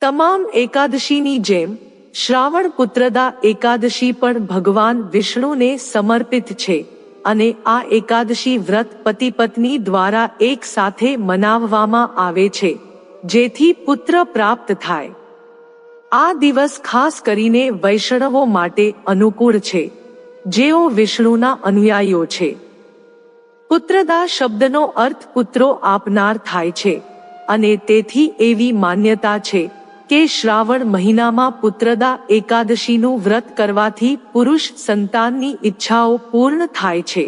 તમામ એકાદશીની જેમ શ્રાવણ પુત્રદા એકાદશી પણ ભગવાન વિષ્ણુને સમર્પિત છે અને આ એકાદશી વ્રત પતિ પત્ની દ્વારા એક સાથે મનાવવામાં આવે છે, જેથી પુત્ર પ્રાપ્ત થાય. આ દિવસ ખાસ કરીને વૈષ્ણવો માટે અનુકૂળ છે, જેઓ વિષ્ણુના અનુયાયીઓ છે. પુત્રદા શબ્દનો અર્થ પુત્રો આપનાર થાય છે અને તેથી એવી માન્યતા છે કે શ્રાવણ મહિનામાં પુત્રદા એકાદશીનું વ્રત કરવાથી પુરુષ સંતાનની ઈચ્છાઓ પૂર્ણ થાય છે.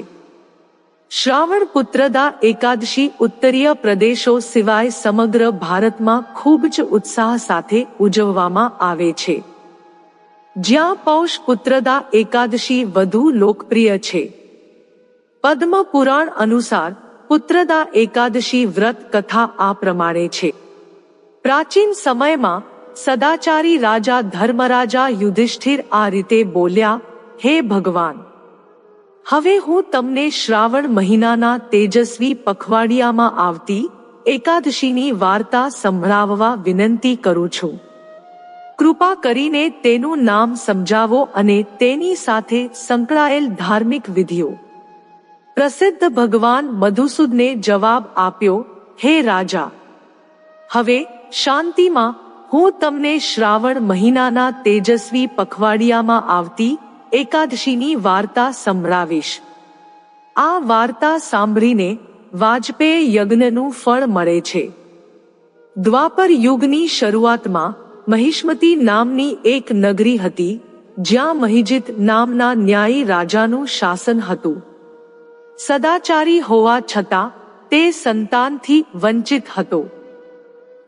શ્રાવણ પુત્રદા એકાદશી ઉત્તરીય પ્રદેશો સિવાય સમગ્ર ભારતમાં ખૂબ જ ઉત્સાહ સાથે ઉજવવામાં આવે છે. જ્યાં પૌષ પુત્રદા એકાદશી વધુ લોકપ્રિય છે. પદ્મ પુરાણ અનુસાર પુત્રદા એકાદશી વ્રત કથા આ પ્રમાણે છે. પ્રાચીન સમયમાં સદાચારી રાજા ધર્મરાજા યુધિષ્ઠિર આ રીતે બોલ્યા, હે ભગવાન, હવે હું તમને શ્રાવણ મહિનાના તેજસ્વી પખવાડિયામાં આવતી એકાદશીની વાર્તા સંભળાવવા વિનંતી કરું છું. કૃપા કરીને તેનું નામ સમજાવો અને તેની સાથે સંકળાયેલ ધાર્મિક વિધિઓ. પ્રસિદ્ધ ભગવાન મધુસૂદને જવાબ આપ્યો, હે રાજા, હવે શાંતિમાં હું તમને શ્રાવણ મહિનાના તેજસ્વી પખવાડિયામાં આવતી એકાદશીની વાર્તા સંભળાવીશ. આ વાર્તા સાંભળીને વાજપેય યજ્ઞનું ફળ મળે છે. દ્વાપર યુગની શરૂઆતમાં મહિષ્મતી નામની એક નગરી હતી, જ્યાં મહિજીત નામના ન્યાયી રાજાનું શાસન હતું. સદાચારી હોવા છતાં તે સંતાનથી વંચિત હતો.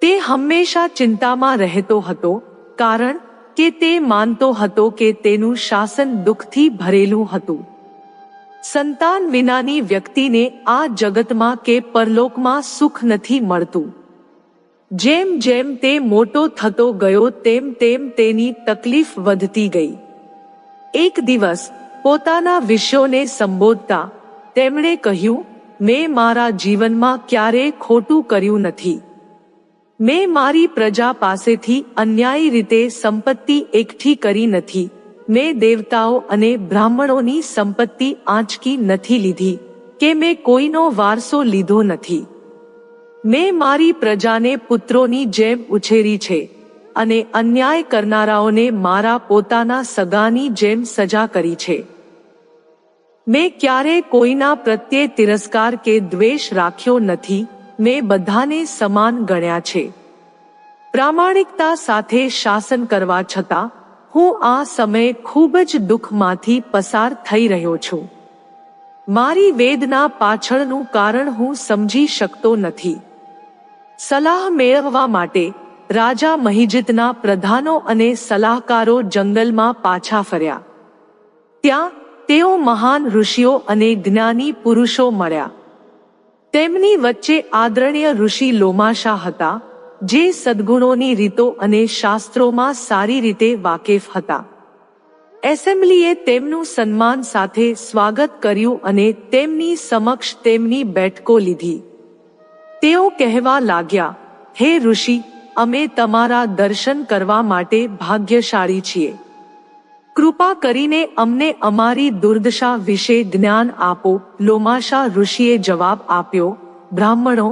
તે હંમેશા ચિંતામાં રહેતો હતો, કારણ કે તે માનતો હતો કે તેનું શાસન દુઃખથી ભરેલું હતું. સંતાન વિનાની વ્યક્તિને આ જગતમાં કે પરલોકમાં સુખ નથી મળતું. જેમ જેમ તે મોટો થતો ગયો તેમ તેમ તેની તકલીફ વધતી ગઈ. એક દિવસ પોતાના વિષયોને સંબોધતા તેમણે કહ્યું, મેં મારા જીવનમાં ક્યારેય ખોટું કર્યું નથી. મેં મારી પ્રજા પાસેથી અન્યાયી રીતે સંપત્તિ એકઠી કરી નથી. મેં દેવતાઓ અને બ્રાહ્મણોની સંપત્તિ આંચકી નથી લીધી કે મેં કોઈનો વારસો લીધો નથી. મેં મારી પ્રજાને પુત્રોની જેમ ઉછેરી છે અને અન્યાય કરનારાઓને મારા પોતાના સગાની જેમ સજા કરી છે. મેં ક્યારેય કોઈના પ્રત્યે તિરસ્કાર કે દ્વેષ રાખ્યો નથી. મેં બધાને સમાન ગણ્યા છે. પ્રામાણિકતા સાથે શાસન કરવા છતાં હું આ સમયે ખૂબ જ દુઃખમાંથી પસાર થઈ રહ્યો છું. મારી વેદના પાછળનું કારણ હું સમજી શકતો નથી. સલાહ મેળવવા માટે રાજા મહિજીતના પ્રધાનો અને સલાહકારો જંગલમાં પાછા ફર્યા. ત્યાં તેઓ મહાન ઋષિઓ અને જ્ઞાની પુરુષો મળ્યા. તેમની વચ્ચે આદરણીય ઋષિ લોમાશા હતા, જે સદ્ગુણોની રીતો અને શાસ્ત્રોમાં સારી રીતે વાકેફ હતા. એસેમ્બલીએ તેમનું સન્માન સાથે સ્વાગત કર્યું અને તેમની સમક્ષ તેમની બેઠકો લીધી. તેઓ કહેવા લાગ્યા, હે ઋષિ, અમે તમારા દર્શન કરવા માટે ભાગ્યશાળી છીએ. કૃપા કરીને અમને અમારી દુર્દશા વિશે જ્ઞાન આપો. લોમાશા ઋષિએ જવાબ આપ્યો, બ્રાહ્મણો,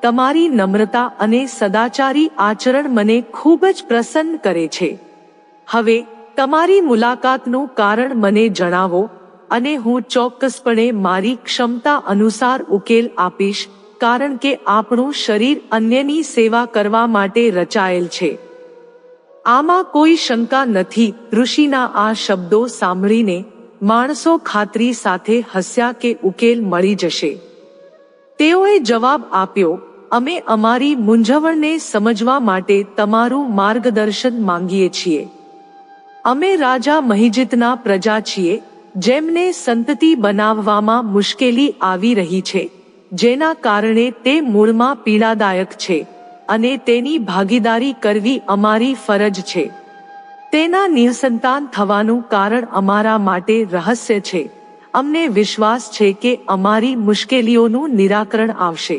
તમારી નમ્રતા અને સદાચારી આચરણ મને ખૂબ જ પ્રસન્ન કરે છે. હવે તમારી મુલાકાતનું કારણ મને જણાવો અને હું ચોક્કસપણે મારી ક્ષમતા અનુસાર ઉકેલ આપીશ, કારણ કે આપણું શરીર અન્યની સેવા કરવા માટે રચાયેલ છે. આમાં કોઈ શંકા નથી. ઋષિના આ શબ્દો સાંભળીને માણસો ખાતરી સાથે હસ્યા કે ઉકેલ મળી જશે. તેઓએ જવાબ આપ્યો, અમે અમારી મૂંઝવણને સમજવા માટે તમારું માર્ગદર્શન માંગીએ છીએ. અમે રાજા મહિજીતના પ્રજા છીએ, જેમને સંતતિ બનાવવામાં મુશ્કેલી આવી રહી છે, જેના કારણે તે મૂળમાં પીડાદાયક છે અને તેની ભાગીદારી કરવી અમારી ફરજ છે. તેના નિઃસંતાન થવાનું કારણ અમારા માટે રહસ્ય છે. અમને વિશ્વાસ છે કે અમારી મુશ્કેલીઓનું નિરાકરણ આવશે.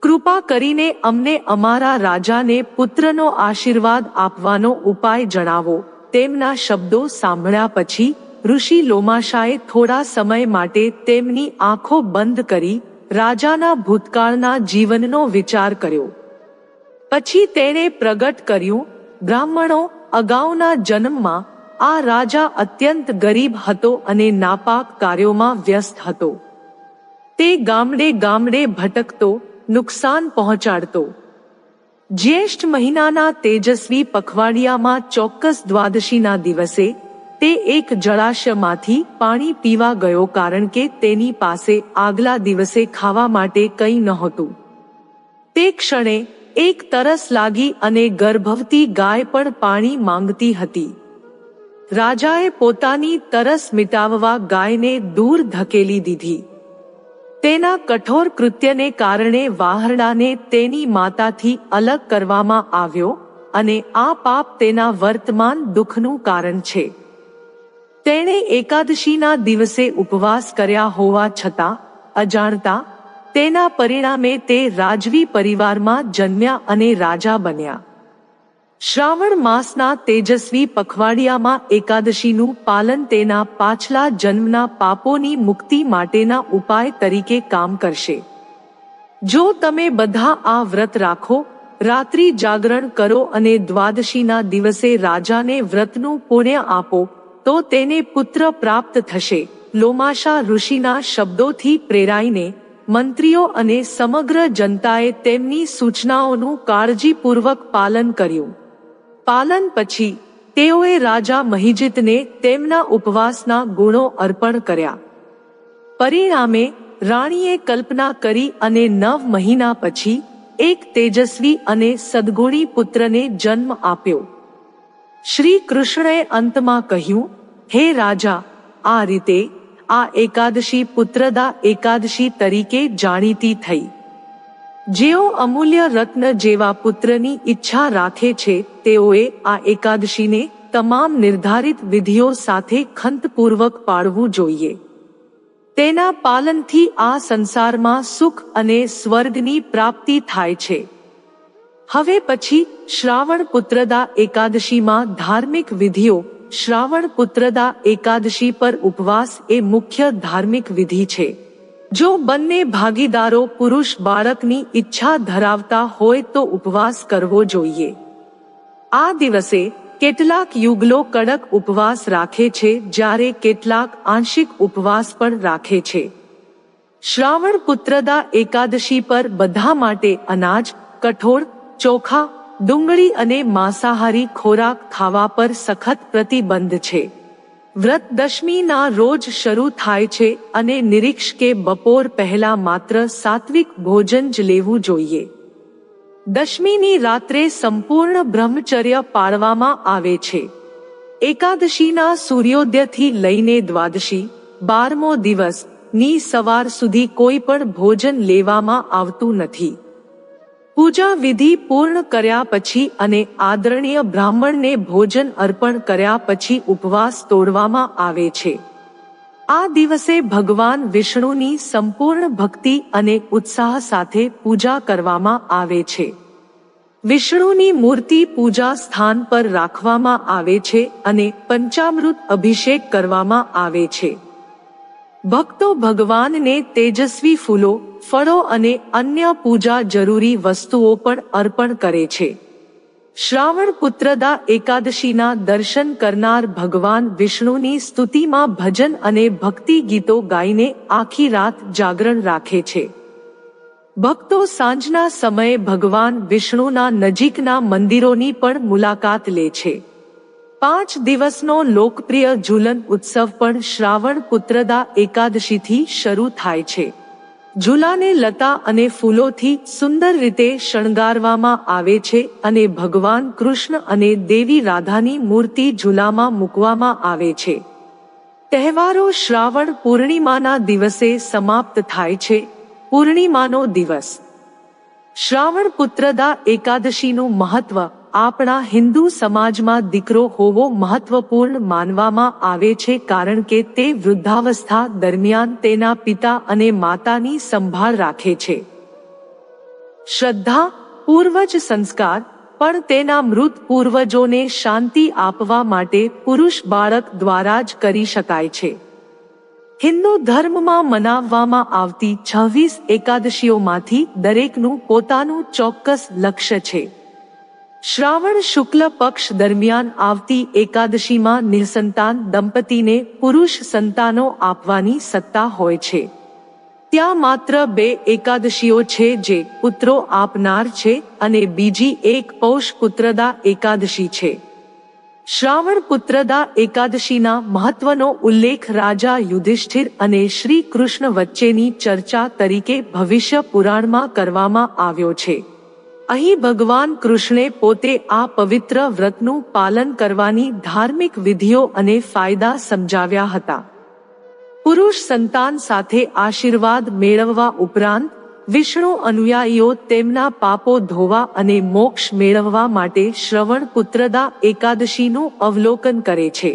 કૃપા કરીને અમને અમારા રાજાને પુત્રનો આશીર્વાદ આપવાનો ઉપાય જણાવો. તેમના શબ્દો સાંભળ્યા પછી ઋષિ લોમાશાએ થોડા સમય માટે તેમની આંખો બંધ કરી રાજાના ભૂતકાળના જીવનનો વિચાર કર્યો. પછી તેણે પ્રગટ કર્યું, બ્રાહ્મણો, અગાઉના જન્મમાં આ રાજા અત્યંત ગરીબ હતો અને નાપાક કાર્યોમાં વ્યસ્ત હતો. તે ગામડે ગામડે ભટકતો, નુકસાન પહોંચાડતો. જ્યેષ્ઠ મહિનાના તેજસ્વી પખવાડિયામાં ચોક્કસ દ્વાદશીના દિવસે તે એક જળાશયમાંથી પાણી પીવા ગયો, કારણ કે તેની પાસે આગલા દિવસે ખાવા માટે કંઈ નહોતું. તે ક્ષણે એક તરસ લાગી અને ગર્ભવતી ગાય પણ પાણી માંગતી હતી. રાજાએ પોતાની તરસ મિટાવવા ગાયને દૂર ધકેલી દીધી. તેના કઠોર કૃત્યને કારણે વાહરડાને તેની માતાથી અલગ કરવામાં આવ્યો અને આ પાપ તેના વર્તમાન દુઃખનું કારણ છે. તેણે એકાદશીના દિવસે ઉપવાસ કર્યા હોવા છતાં અજાણતા તેના પરિણામે તે રાજવી પરિવારમાં જન્મ્યા અને રાજા બન્યા. શ્રાવણ માસના તેજસ્વી પખવાડિયામાં એકાદશીનું પાલન તેના પાછલા જન્મના પાપોની મુક્તિ માટેના ઉપાય તરીકે કામ કરશે. જો તમે બધા આ વ્રત રાખો, રાત્રિ જાગરણ કરો અને દ્વાદશીના દિવસે રાજાને વ્રતનું પુણ્ય આપો, તો તેને પુત્ર પ્રાપ્ત થશે. લોમાશા ઋષિના શબ્દોથી પ્રેરાઈને મંત્રીઓ અને સમગ્ર જનતાએ તેમની સૂચનાઓનું કાળજીપૂર્વક પાલન કર્યું. પાલન પછી તેઓએ રાજા મહિજીતને તેમના ઉપવાસના ગુણો અર્પણ કર્યા. પરિણામે રાણીએ કલ્પના કરી અને 9 મહિના પછી એક તેજસ્વી અને સદ્ગુણી પુત્રને જન્મ આપ્યો. શ્રી કૃષ્ણએ અંતમાં કહ્યું, હે રાજા, આ રીતે આ એકાદશી પુત્રદા એકાદશી તરીકે જાણીતી થઈ. જેઓ અમૂલ્ય રત્ન જેવા પુત્રની ઈચ્છા રાખે છે, તેઓએ આ એકાદશીને તમામ નિર્ધારિત વિધિઓ સાથે ખંતપૂર્વક પાળવું જોઈએ. તેના પાલનથી આ સંસારમાં સુખ અને સ્વર્ગની પ્રાપ્તિ થાય છે. હવે પછી શ્રાવણ પુત્રદા એકાદશીમાં ધાર્મિક વિધિઓ. શ્રાવણ પુત્રદા એકાદશી પર ઉપવાસ એ મુખ્ય ધાર્મિક વિધિ છે. જો બંને ભાગીદારો પુરુષ બાળકની ઈચ્છા ધરાવતા હોય તો ઉપવાસ કરવો જોઈએ. આ દિવસે કેટલાક યુગલો કડક ઉપવાસ રાખે છે, જ્યારે કેટલાક આંશિક ઉપવાસ પણ રાખે છે. શ્રાવણ પુત્રદા એકાદશી પર બધા માટે અનાજ, કઠોળ, ચોખા, ડુંગળી અને માંસાહારી ખોરાક ખાવા પર સખત પ્રતિબંધ છે. વ્રત દશમીના રોજ શરૂ થાય છે અને નિરીક્ષ કે બપોર પહેલા માત્ર સાત્વિક ભોજન જ લેવું જોઈએ. દશમીની રાત્રે સંપૂર્ણ બ્રહ્મચર્ય પાળવામાં આવે છે. એકાદશીના સૂર્યોદયથી લઈને દ્વાદશી, 12મો દિવસ ની સવાર સુધી કોઈ પણ ભોજન લેવામાં આવતું નથી. પૂજા વિધિ પૂર્ણ કર્યા પછી અને આદરણીય બ્રાહ્મણને ભોજન અર્પણ કર્યા પછી ઉપવાસ તોડવામાં આવે છે. આ દિવસે ભગવાન વિષ્ણુની સંપૂર્ણ ભક્તિ અને ઉત્સાહ સાથે પૂજા કરવામાં આવે છે. વિષ્ણુની મૂર્તિ પૂજા સ્થાન પર રાખવામાં આવે છે અને પંચામૃત અભિષેક કરવામાં આવે છે. ભક્તો ભગવાનને તેજસ્વી ફૂલો, ફળો અને અન્ય પૂજા જરૂરી વસ્તુઓ પણ અર્પણ કરે છે. શ્રાવણ પુત્રદા એકાદશીના દર્શન કરનાર ભગવાન વિષ્ણુની સ્તુતિમાં ભજન અને ભક્તિ ગીતો ગાઈને આખી રાત જાગરણ રાખે છે. ભક્તો સાંજના સમયે ભગવાન વિષ્ણુના નજીકના મંદિરોની પણ મુલાકાત લે છે. 5 દિવસનો લોકપ્રિય ઝૂલન ઉત્સવ પણ શ્રાવણ પુત્રદા એકાદશીથી શરૂ થાય છે. ઝૂલાને લતા અને ફૂલોથી સુંદર રીતે શણગારવામાં આવે છે અને ભગવાન કૃષ્ણ અને દેવી રાધાની મૂર્તિ ઝૂલામાં મૂકવામાં આવે છે. તહેવારો શ્રાવણ પૂર્ણિમાના દિવસે સમાપ્ત થાય છે. પૂર્ણિમાનો દિવસ. શ્રાવણ પુત્રદા એકાદશીનું મહત્વ. આપણા હિન્દુ સમાજમાં દીકરો હોવો મહત્વપૂર્ણ માનવામાં આવે છે, કારણ કે તે વૃદ્ધાવસ્થા દરમિયાન તેના પિતા અને માતાની સંભાળ રાખે છે. શ્રદ્ધા, પૂર્વજ સંસ્કાર, પણ તેના મૃત પૂર્વજોને શાંતિ આપવા માટે પુરુષ બાળક દ્વારા જ કરી શકાય છે. હિન્દુ ધર્મમાં મનાવવામાં આવતી 26 એકાદશીઓમાંથી દરેકનું પોતાનું ચોક્કસ લક્ષ્ય છે. શ્રાવણ શુક્લ પક્ષ દરમિયાન આવતી એકાદશીમાં નિઃસંતાન દંપતીને પુરુષ સંતાનો આપવાની સત્તા હોય છે. ત્યાં માત્ર 2 એકાદશીઓ છે જે પુત્રો આપનાર છે અને બીજી એક પૌષ પુત્રદા એકાદશી છે. શ્રાવણ પુત્રદા એકાદશીના મહત્વનો ઉલ્લેખ રાજા યુધિષ્ઠિર અને શ્રી કૃષ્ણ વચ્ચેની ચર્ચા તરીકે ભવિષ્ય પુરાણમાં કરવામાં આવ્યો છે. અહીં ભગવાન કૃષ્ણે પોતે આ પવિત્ર વ્રતનું પાલન કરવાની ધાર્મિક વિધિઓ અને ફાયદા સમજાવ્યા હતા. પુરુષ સંતાન સાથે આશીર્વાદ મેળવવા ઉપરાંત વિષ્ણુ અનુયાયીઓ તેમના પાપો ધોવા અને મોક્ષ મેળવવા માટે શ્રવણ પુત્રદા એકાદશીનું અવલોકન કરે છે.